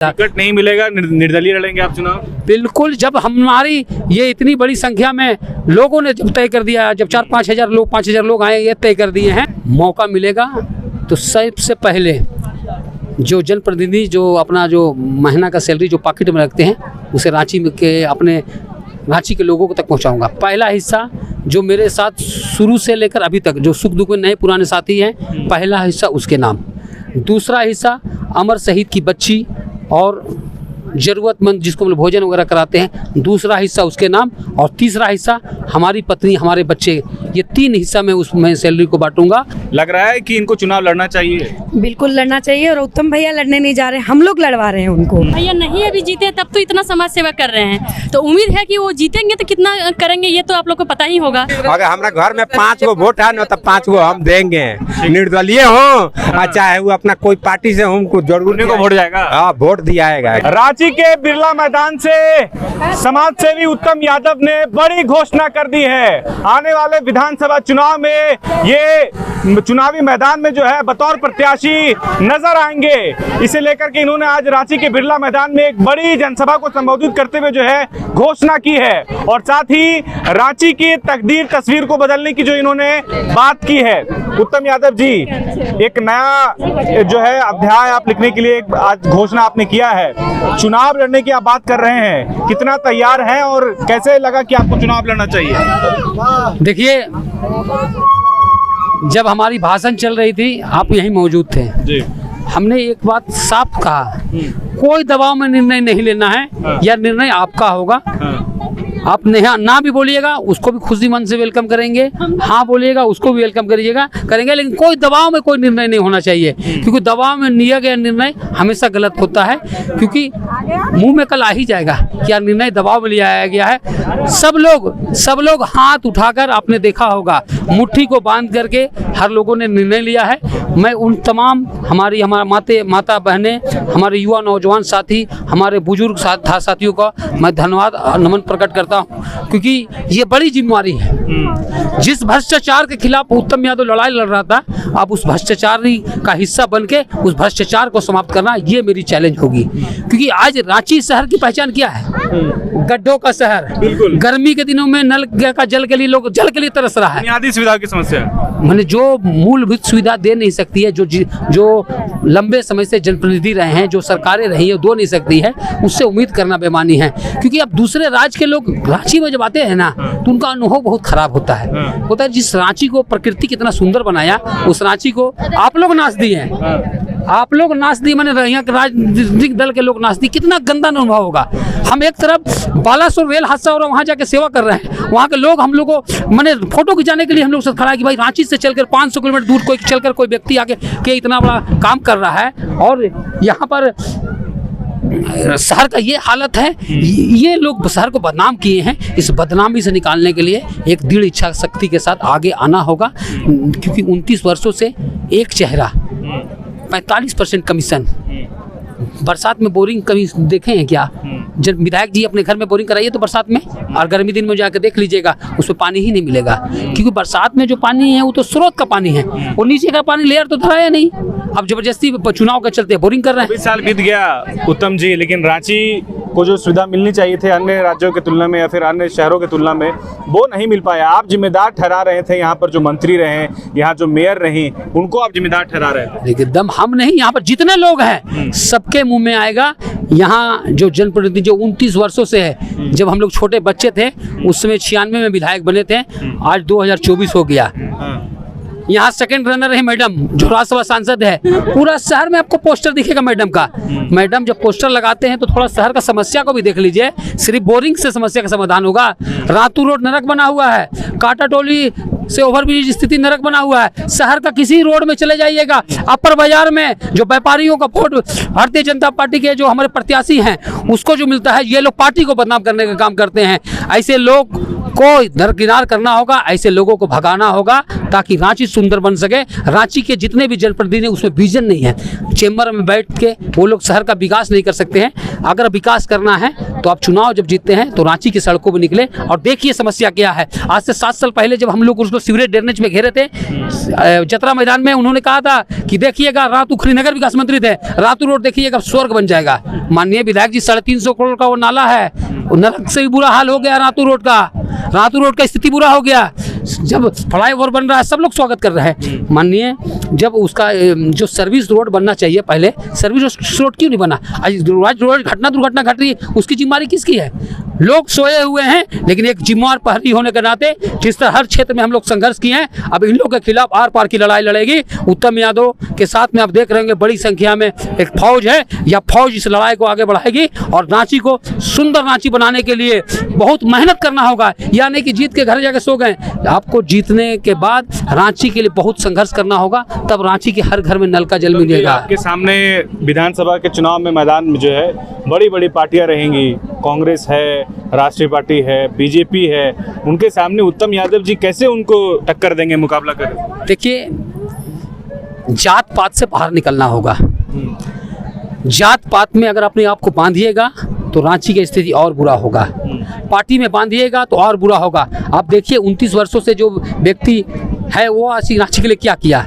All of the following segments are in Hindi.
टिकट नहीं मिलेगा, निर्दलीय लड़ेंगे आप चुनाव? बिल्कुल। जब हमारी ये इतनी बड़ी संख्या में लोगों ने जब तय कर दिया, जब 4-5 हज़ार लोग 5 हज़ार लोग आए, ये तय कर दिए हैं, मौका मिलेगा तो सबसे पहले जो जनप्रतिनिधि जो अपना जो महीना का सैलरी जो पॉकेट में रखते हैं उसे रांची के अपने रांची के लोगों को तक पहुंचाऊंगा। पहला हिस्सा जो मेरे साथ शुरू से लेकर अभी तक जो सुख दुख में नए पुराने साथी हैं, पहला हिस्सा उसके नाम। दूसरा हिस्सा अमर शहीद की बच्ची और ज़रूरतमंद जिसको हम भोजन वगैरह कराते हैं, दूसरा हिस्सा उसके नाम। और तीसरा हिस्सा हमारी पत्नी हमारे बच्चे, ये 3 हिस्सा में उसमें सैलरी को बांटूंगा। लग रहा है कि इनको चुनाव लड़ना चाहिए? बिल्कुल लड़ना चाहिए। और उत्तम भैया लड़ने नहीं जा रहे, हम लोग लड़वा रहे हैं उनको। भैया नहीं अभी जीते तब तो इतना समाज सेवा कर रहे हैं, तो उम्मीद है कि वो जीतेंगे तो कितना करेंगे ये तो आप लोग को पता ही होगा। अगर हमारा घर में 5 गो वोट है ना तो 5 गो हम देंगे, निर्दलीय हो चाहे वो अपना कोई पार्टी से हमको जरूर को वोट जाएगा। हाँ, वोट दिया है। रांची के बिरला मैदान से समाज सेवी उत्तम यादव ने बड़ी घोषणा कर दी है। आने वाले विधानसभा चुनाव में ये चुनावी मैदान में जो है बतौर प्रत्याशी नजर आएंगे। इसे लेकर के इन्होंने आज रांची के बिरला मैदान में एक बड़ी जनसभा को संबोधित करते हुए जो है घोषणा की है, और साथ ही रांची की तकदीर तस्वीर को बदलने की जो इन्होंने बात की है। उत्तम यादव जी, एक नया जो है अध्याय आप लिखने के लिए आज घोषणा आपने किया है, चुनाव लड़ने की आप बात कर रहे हैं, कितना तैयार हैं और कैसे लगा कि आपको चुनाव लड़ना चाहिए? देखिए, जब हमारी भाषण चल रही थी आप यहीं मौजूद थे जी। हमने एक बात साफ कहा, कोई दबाव में निर्णय नहीं लेना है। यह निर्णय आपका होगा। आप ना भी बोलिएगा उसको भी खुशी मन से वेलकम करेंगे, हाँ बोलिएगा उसको भी वेलकम करेंगे, लेकिन कोई दबाव में कोई निर्णय नहीं होना चाहिए, क्योंकि दबाव में लिया गया निर्णय हमेशा गलत होता है। क्योंकि मुंह में कल आ ही जाएगा क्या निर्णय दबाव में लिया गया है। सब लोग हाथ उठाकर आपने देखा होगा, मुट्ठी को बांध करके हर लोगों ने निर्णय लिया है। मैं उन तमाम हमारा माता बहनें, हमारे युवा नौजवान साथी, हमारे बुजुर्ग साथियों का मैं धन्यवाद नमन प्रकट करता हूं, क्योंकि ये बड़ी जिम्मेवारी है। जिस भ्रष्टाचार के खिलाफ उत्तम यादव लड़ाई लड़ रहा था, अब उस भ्रष्टाचारी का हिस्सा बन के उस भ्रष्टाचार को समाप्त करना ये मेरी चैलेंज होगी। क्योंकि आज रांची शहर की पहचान क्या है? गड्ढों का शहर। गर्मी के दिनों में नल का जल के लिए लोग जल के लिए तरस रहा है। बुनियादी सुविधा की समस्या मैंने जो मूलभूत सुविधा दे नहीं सकती है, जो लंबे समय से जनप्रतिनिधि रहे हैं, जो सरकारें रही है, दो नहीं सकती है, उससे उम्मीद करना बेमानी है। क्योंकि अब दूसरे राज्य के लोग रांची में जब आते हैं ना तो उनका अनुभव बहुत खराब होता है। जिस रांची को प्रकृति कितना सुंदर बनाया, उस रांची को आप लोग नाश दिए हैं। आप लोग नाश दिए, मैंने यहाँ के राजनीतिक दल के लोग नाश दिए, कितना गंदा अनुभव होगा। हम एक तरफ बालासोर रेल हादसा और वहाँ जाके सेवा कर रहे हैं, वहाँ के लोग हम लोग को मैंने फोटो खिंचाने के लिए हम लोग साथ खड़ा है कि भाई रांची से चलकर 500 किलोमीटर दूर कोई चलकर कोई व्यक्ति आके के इतना बड़ा काम कर रहा है, और यहाँ पर शहर का ये हालत है। ये लोग शहर को बदनाम किए हैं। इस बदनामी से निकालने के लिए एक दृढ़ इच्छा शक्ति के साथ आगे आना होगा, क्योंकि 29 वर्षों से एक चेहरा, 45% कमीशन। बरसात में बोरिंग कभी देखे हैं क्या? जब विधायक जी अपने घर में बोरिंग कराइए तो बरसात में, और गर्मी दिन में जाकर देख लीजिएगा उसमें पानी ही नहीं मिलेगा। क्योंकि बरसात में जो पानी है वो तो स्रोत का पानी है, और नीचे का पानी लेयर तो धराया नहीं। अब जबरदस्ती चुनाव के चलते बोरिंग कर रहे हैं। 20 साल बीत गया उत्तम जी, लेकिन रांची को जो सुविधा मिलनी चाहिए थे अन्य राज्यों की तुलना में या फिर अन्य शहरों की तुलना में, वो नहीं मिल पाया। आप जिम्मेदार ठहरा रहे थे, यहाँ पर जो मंत्री रहे, यहाँ जो मेयर रही, उनको आप जिम्मेदार ठहरा रहे थे। लेकिन दम हम नहीं, यहाँ पर जितने लोग हैं सबके मुंह में आएगा। यहाँ जो जनप्रतिनिधि जो 29 वर्षों से है, जब हम लोग छोटे बच्चे थे उस समय 96 में विधायक बने थे, आज 2024 हो गया। यहाँ सेकंड रनर है मैडम, जो राज्यसभा सांसद है। पूरा शहर में आपको पोस्टर दिखेगा मैडम का। मैडम जब पोस्टर लगाते हैं तो थोड़ा शहर का समस्या को भी देख लीजिए। सिर्फ बोरिंग से समस्या का समाधान होगा? रातू रोड नरक बना हुआ है, काटा टोली से ओवरब्रिज स्थिति नरक बना हुआ है। शहर का किसी रोड में चले जाइएगा, अपर बाजार में जो व्यापारियों का वोट भारतीय जनता पार्टी के जो हमारे प्रत्याशी हैं उसको जो मिलता है, ये लोग पार्टी को बदनाम करने का काम करते हैं। ऐसे लोग को दरकिनार करना होगा, ऐसे लोगों को भगाना होगा, ताकि रांची सुंदर बन सके। रांची के जितने भी जनप्रतिनिधि उसमें विजन नहीं है, चेंबर में बैठ के वो लोग शहर का विकास नहीं कर सकते हैं। अगर विकास करना है तो आप चुनाव जब जीतते हैं तो रांची की सड़कों पर निकले और देखिए समस्या क्या है। आज से 7 साल पहले जब हम लोग उसको सीवरेज ड्रेनेज में घेरे थे जतरा मैदान में, उन्होंने कहा था कि देखिएगा रातू खरीनगर विकास मंत्री थे, रातू रोड देखिएगा स्वर्ग बन जाएगा। माननीय विधायक जी 350 करोड़ का वो नाला है, नरक से भी बुरा हाल हो गया रातू रोड का। रातू रोड का स्थिति बुरा हो गया। जब फ्लाईओवर बन रहा है सब लोग स्वागत कर रहे हैं माननीय, जब उसका जो सर्विस रोड बनना चाहिए पहले सर्विस रोड क्यों नहीं बना? आज रोज दुर्घटना घट रही है, उसकी जिम्मेदारी किसकी है? लोग सोए हुए हैं, लेकिन एक जिम्मेवार प्रहरी होने के नाते जिस तरह हर क्षेत्र में हम लोग संघर्ष किए हैं, अब इन लोगों के खिलाफ आर पार की लड़ाई लड़ेगी। उत्तम यादव के साथ में आप देख रहे होंगे बड़ी संख्या में एक फौज है, या फौज इस लड़ाई को आगे बढ़ाएगी और रांची को सुंदर रांची बनाने के लिए बहुत मेहनत करना होगा। यानी कि जीत के घर जाके सो गए, आपको जीतने के बाद रांची के लिए बहुत संघर्ष करना होगा, तब रांची के हर घर में नल का जल मिलेगा। आपके सामने विधानसभा के चुनाव में मैदान में जो है बड़ी बड़ी पार्टियां रहेंगी, कांग्रेस है, राष्ट्रीय पार्टी है, बीजेपी है, उनके सामने उत्तम यादव जी कैसे उनको टक्कर देंगे, मुकाबला करें? देखिए, जात पात से बाहर निकलना होगा। जात पात में अगर अपने आप को बांधिएगा तो रांची की स्थिति और बुरा होगा, पार्टी में बांधिएगा तो और बुरा होगा। आप देखिए 29 वर्षों से जो व्यक्ति है वो आज रांची के लिए क्या किया,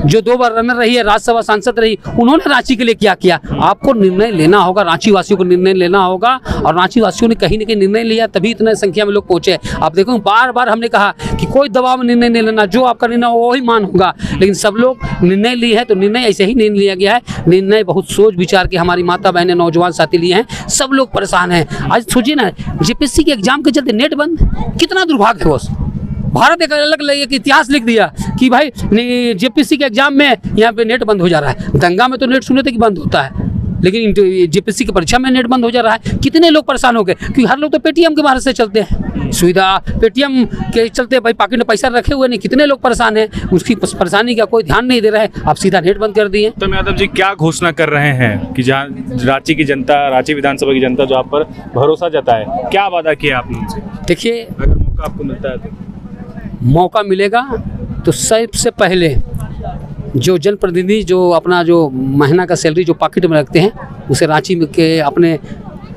जो 2 बार रनर रही है, राज्यसभा सांसद रही, उन्होंने रांची के लिए क्या किया। आपको निर्णय लेना होगा, रांची वासियों को निर्णय लेना होगा, और रांची वासियों ने कहीं न कहीं निर्णय लिया तभी इतने संख्या में लोग पहुंचे। आप देखो बार बार हमने कहा कि कोई दबाव में निर्णय नहीं लेना, जो आपका निर्णय हो वही मान होगा, लेकिन सब लोग निर्णय लिए है तो निर्णय ऐसे ही नहीं लिया गया है। निर्णय बहुत सोच विचार के हमारी माता बहनें नौजवान साथी लिए हैं, सब लोग परेशान हैं। आज सोचिए ना, जेपीएससी के एग्जाम के चलते नेट बंद, कितना दुर्भाग्य है। भारत एक अलग एक इतिहास लिख दिया कि भाई जेपीएससी के एग्जाम में यहाँ पे नेट बंद हो जा रहा है। दंगा में तो नेट सुने थे कि बंद होता है, लेकिन जेपीएससी की परीक्षा में नेट बंद हो जा रहा है। कितने लोग परेशान हो गए, क्योंकि हर लोग तो पेटीएम के बाहर से चलते हैं, सुविधा पेटीएम के चलते भाई पॉकेट में पैसा रखे हुए नहीं, कितने लोग परेशान हैं, उसकी परेशानी का कोई ध्यान नहीं दे रहा है। आप सीधा नेट बंद कर दिए। उत्तम यादव जी क्या घोषणा कर रहे हैं कि जहाँ रांची की जनता, रांची विधानसभा की जनता जो आप पर भरोसा जताए, क्या वादा किया आपने उनसे? देखिए, अगर मौका आपको मिलता है तो मौका मिलेगा तो सबसे पहले जो जनप्रतिनिधि जो अपना जो महीना का सैलरी जो पॉकेट में रखते हैं उसे रांची के अपने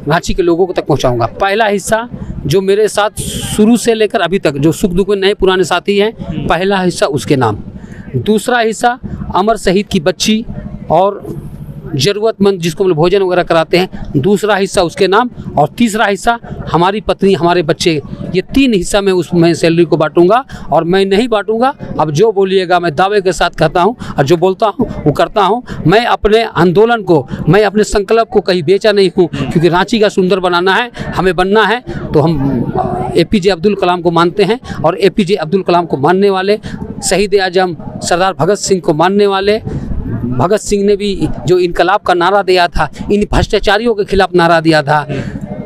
रांची के लोगों को तक पहुंचाऊंगा। पहला हिस्सा जो मेरे साथ शुरू से लेकर अभी तक जो सुख दुख में नए पुराने साथी हैं, पहला हिस्सा उसके नाम। दूसरा हिस्सा अमर शहीद की बच्ची और ज़रूरतमंद जिसको हम लोग भोजन वगैरह कराते हैं, दूसरा हिस्सा उसके नाम, और तीसरा हिस्सा हमारी पत्नी हमारे बच्चे। ये 3 हिस्सा मैं उसमें सैलरी को बांटूंगा, और मैं नहीं बांटूंगा। अब जो बोलिएगा मैं दावे के साथ कहता हूँ, और जो बोलता हूँ वो करता हूँ। मैं अपने आंदोलन को, मैं अपने संकल्प को कहीं बेचा नहीं हूँ, क्योंकि रांची का सुंदर बनाना है, हमें बनना है तो हम APJ अब्दुल कलाम को मानते हैं, और APJ अब्दुल कलाम को मानने वाले, शहीद आजम सरदार भगत सिंह को मानने वाले, भगत सिंह ने भी जो इनकलाब का नारा दिया था, इन भ्रष्टाचारियों के खिलाफ नारा दिया था,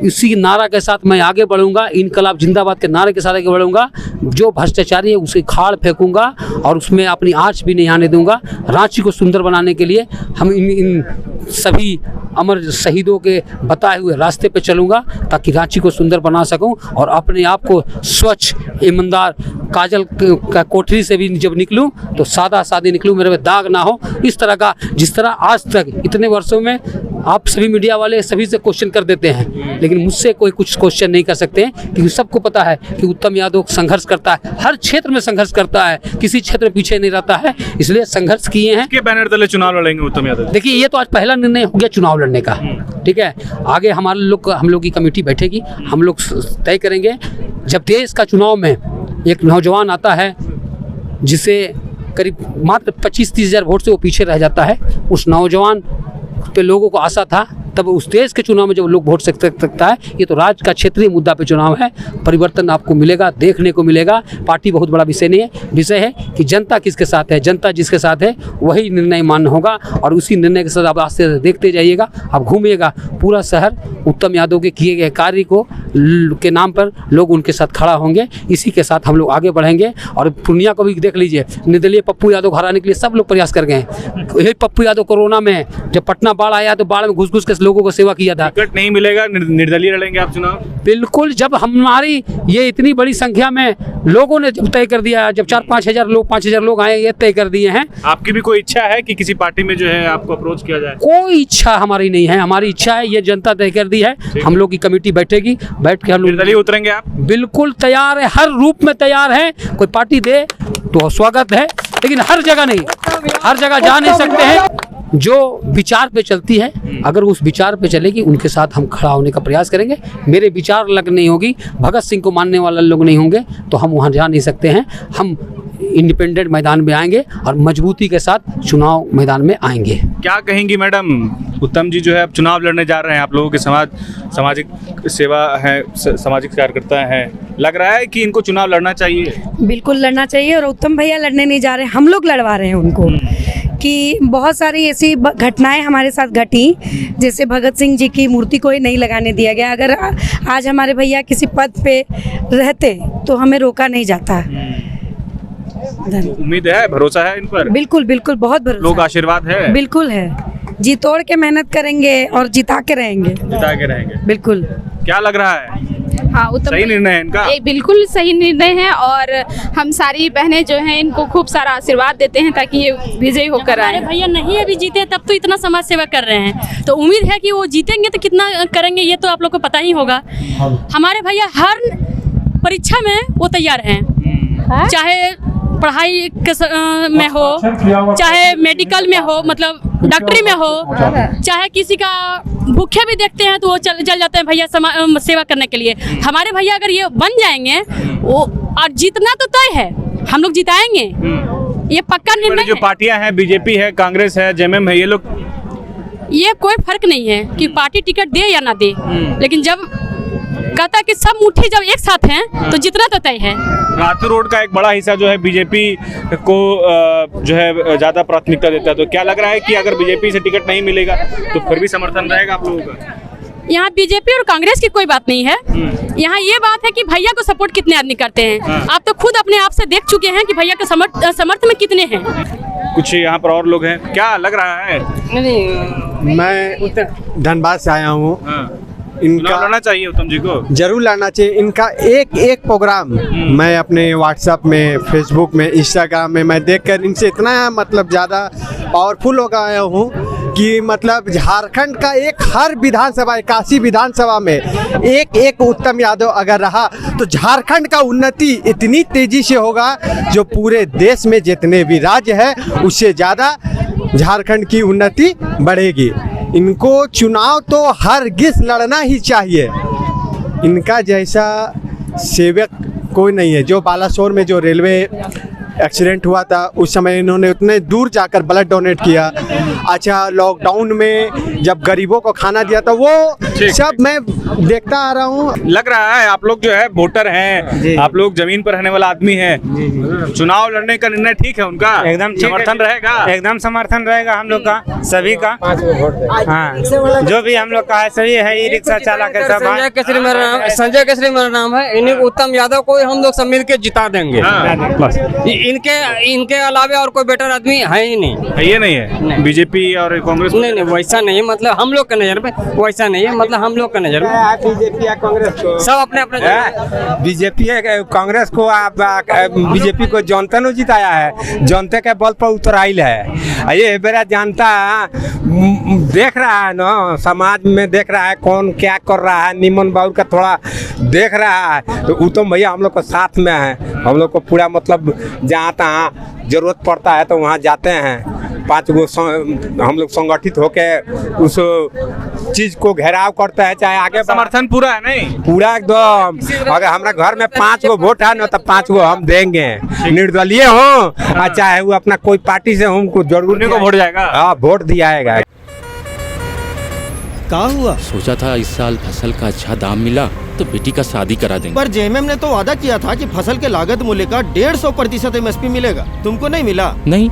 इसी नारा के साथ मैं आगे बढ़ूंगा। इनकलाब जिंदाबाद के नारे के साथ आगे बढ़ूंगा। जो भ्रष्टाचारी है उसे खाड़ फेंकूंगा और उसमें अपनी आँच भी नहीं आने दूंगा। रांची को सुंदर बनाने के लिए हम इन सभी अमर शहीदों के बताए हुए रास्ते पे चलूँगा, ताकि रांची को सुंदर बना सकूं और अपने आप को स्वच्छ, ईमानदार, काजल का कोठरी से भी जब निकलूं तो सादा सादी निकलूं, मेरे में दाग ना हो। इस तरह का, जिस तरह आज तक इतने वर्षों में आप सभी मीडिया वाले सभी से क्वेश्चन कर देते हैं, लेकिन मुझसे कोई कुछ क्वेश्चन नहीं कर सकते हैं, क्योंकि सबको पता है कि उत्तम यादव संघर्ष करता है, हर क्षेत्र में संघर्ष करता है, किसी क्षेत्र में पीछे नहीं रहता है, इसलिए संघर्ष किए हैं। के बैनर तले चुनाव लड़ेंगे उत्तम यादव? देखिए, ये तो आज पहला निर्णय हो गया चुनाव लड़ने का, ठीक है। आगे हम लोग की कमेटी बैठेगी, हम लोग तय करेंगे। जब देश का चुनाव में एक नौजवान आता है जिसे करीब मात्र 25-30 हज़ार वोट से वो पीछे रह जाता है, उस नौजवान पे लोगों को आशा था, तब उस देश के चुनाव में जब लोग वोट सकता है। ये तो राज्य का क्षेत्रीय मुद्दा पे चुनाव है, परिवर्तन आपको मिलेगा, देखने को मिलेगा। पार्टी बहुत बड़ा विषय नहीं है, विषय है कि जनता किसके साथ है, जनता जिसके साथ है वही निर्णय मान्य होगा, और उसी निर्णय के साथ आप रास्ते देखते जाइएगा। आप घूमिएगा पूरा शहर, उत्तम यादव के किए गए कार्य को के नाम पर लोग उनके साथ खड़ा होंगे। इसी के साथ हम लोग आगे बढ़ेंगे। और पूर्णिया को भी देख लीजिए, निर्दलीय पप्पू यादव घर आने के लिए सब लोग प्रयास कर गए हैं। यही पप्पू यादव कोरोना में जब पटना बाढ़ आया तो बाढ़ में घुस घुस के लोगों को सेवा किया था। टिकट नहीं मिलेगा, निर्दलीय लड़ेंगे आप चुनाव? बिल्कुल, जब हमारी ये इतनी बड़ी संख्या में लोगों ने जब तय कर दिया, जब 4-5 हज़ार लोग आए, ये तय कर दिए हैं। आपकी भी कोई इच्छा है कि किसी पार्टी में जो है आपको अप्रोच किया जाए? कोई इच्छा हमारी नहीं है, हमारी इच्छा है ये जनता तय कर दी है। हम लोग की कमेटी बैठेगी, बैठ के हम लोग निर्दलीय उतरेंगे आप? बिल्कुल तैयार है, हर रूप में तैयार है। कोई पार्टी दे तो स्वागत है, लेकिन हर जगह नहीं, हर जगह जा नहीं सकते हैं। जो विचार पे चलती है, अगर उस विचार पे चलेगी उनके साथ हम खड़ा होने का प्रयास करेंगे। मेरे विचार अलग नहीं होगी, भगत सिंह को मानने वाले लोग नहीं होंगे तो हम वहाँ जा नहीं सकते हैं। हम इंडिपेंडेंट मैदान में आएंगे और मजबूती के साथ चुनाव मैदान में आएंगे। क्या कहेंगी मैडम? उत्तम जी जो है अब चुनाव लड़ने जा रहे हैं, आप लोगों के सामाजिक सेवा है, सामाजिक कार्यकर्ता हैं, लग रहा है कि इनको चुनाव लड़ना चाहिए? बिल्कुल लड़ना चाहिए। और उत्तम भैया लड़ने नहीं जा रहे, हम लोग लड़वा रहे हैं उनको। कि बहुत सारी ऐसी घटनाएं हमारे साथ घटी, जैसे भगत सिंह जी की मूर्ति को ही नहीं लगाने दिया गया। अगर आज हमारे भैया किसी पद पे रहते तो हमें रोका नहीं जाता। उम्मीद है, भरोसा है इन पर? बिल्कुल बिल्कुल, बहुत भरोसा। लोग आशीर्वाद है? बिल्कुल है, जी तोड़ के मेहनत करेंगे और जिता के रहेंगे। जिता के रहेंगे, बिल्कुल। क्या लग रहा है? हाँ, उत्तम सही निर्णय है इनका? बिल्कुल सही निर्णय है। और हम सारी बहनें जो हैं इनको खूब सारा आशीर्वाद देते हैं ताकि ये विजयी होकर आए। हमारे भैया नहीं अभी जीते तब तो इतना समाज सेवा कर रहे हैं, तो उम्मीद है कि वो जीतेंगे तो कितना करेंगे ये तो आप लोग को पता ही होगा। हमारे भैया हर परीक्षा में वो तैयार हैं, चाहे पढ़ाई में हो, चाहे मेडिकल में हो, मतलब डॉक्टरी में हो, चाहे किसी का भूखे भी देखते हैं तो वो चल जाते हैं भैया सेवा करने के लिए। हमारे भैया अगर ये बन जाएंगे वो, और जीतना तो तय है, हम लोग जिताएंगे, ये पक्का निर्णय जो है। पार्टियां हैं, बीजेपी है, कांग्रेस है, जेएमएम है, ये लोग, ये कोई फर्क नहीं है कि पार्टी टिकट दे या ना दे, लेकिन जब कहता है कि सब मुट्ठी जब एक साथ हैं तो जितना तो तय है। रातू रोड का एक बड़ा हिस्सा जो है बीजेपी को जो है ज्यादा प्राथमिकता देता है, तो क्या लग रहा है कि अगर बीजेपी से टिकट नहीं मिलेगा तो फिर भी समर्थन रहेगा आप लोगों का? यहाँ बीजेपी और कांग्रेस की कोई बात नहीं है, यहाँ ये बात है कि भैया को सपोर्ट कितने आदमी करते हैं। आप तो खुद अपने आप से देख चुके हैं कि भैया के समर्थ में कितने हैं। कुछ यहाँ पर और लोग हैं, क्या लग रहा है? मैं धनबाद से आया हूँ। इनका लड़ना चाहिए उत्तम जी को? जरूर लड़ना चाहिए। इनका एक प्रोग्राम मैं अपने व्हाट्सएप में, फेसबुक में, इंस्टाग्राम में मैं देखकर इनसे इतना मतलब ज़्यादा पावरफुल हो गया हूँ कि मतलब झारखंड का एक हर विधानसभा, 81 विधानसभा में एक उत्तम यादव अगर रहा तो झारखंड का उन्नति इतनी तेजी से होगा जो पूरे देश में जितने भी राज्य है उससे ज़्यादा झारखंड की उन्नति बढ़ेगी। इनको चुनाव तो हरगिज़ लड़ना ही चाहिए। इनका जैसा सेवक कोई नहीं है। जो बालासोर में जो रेलवे एक्सीडेंट हुआ था उस समय इन्होंने उतने दूर जाकर ब्लड डोनेट किया। अच्छा, लॉकडाउन में जब गरीबों को खाना दिया था, वो सब मैं देखता आ रहा हूँ। लग रहा है आप लोग जो है वोटर हैं, आप लोग जमीन पर रहने वाला आदमी है, चुनाव लड़ने का निर्णय ठीक है उनका? एकदम समर्थन रहेगा? एकदम समर्थन रहेगा हम लोग का, सभी का। हाँ, जो भी हम लोग का है सभी है, ई रिक्शा चालक है सब। संजय केसरी मेरा नाम है। इन्हीं उत्तम यादव को हम लोग सब मिल के जिता देंगे। बस इनके अलावा और कोई बेटर आदमी है ही नहीं। ये नहीं है बीजेपी और कांग्रेस? नहीं, वैसा नहीं है। मतलब हम लोग के नजर में वैसा नहीं है। मतलब हम लोग के नजर में बीजेपी या कांग्रेस को सब अपने अपने बीजेपी कांग्रेस को बीजेपी को जनता ने जिताया है, जनता के बल पर उतराइल है। ये बेरा जनता देख रहा है ना, समाज में देख रहा है कौन क्या कर रहा है, निमन बाबू का थोड़ा देख रहा है। तो उत्तम भैया हम लोग को साथ में है, हम लोग को पूरा मतलब जहाँ तहाँ जरूरत पड़ता है तो वहाँ जाते हैं। 5 गो हम लोग संगठित होकर उस चीज को घेराव करते हैं। चाहे आगे समर्थन पूरा है? नहीं पूरा एकदम। अगर हमारा घर में 5 गो वोट है ना तो 5 गो हम देंगे, निर्दलीय हो चाहे वो अपना कोई पार्टी से हमको जरूर को वोट जाएगा। हाँ, वोट दिया जाएगा। क्या हुआ? सोचा था इस साल फसल का अच्छा दाम मिला तो बेटी का शादी करा देंगे। पर जेएमएम ने तो वादा किया था कि फसल के लागत मूल्य का 150% MSP मिलेगा। तुमको नहीं मिला? नहीं।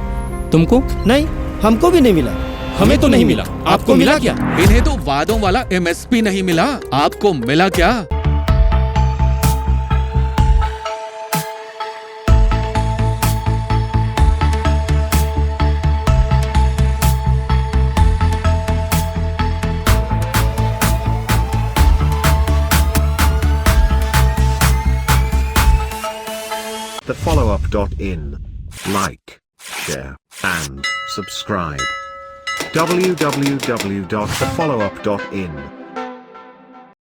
तुमको? नहीं, हमको भी नहीं मिला। हमें तो नहीं मिला। आपको मिला क्या? इन्हें तो वादों वाला MSP नहीं मिला, आपको मिला क्या? thefollowup.in. Like, share, and subscribe. www.thefollowup.in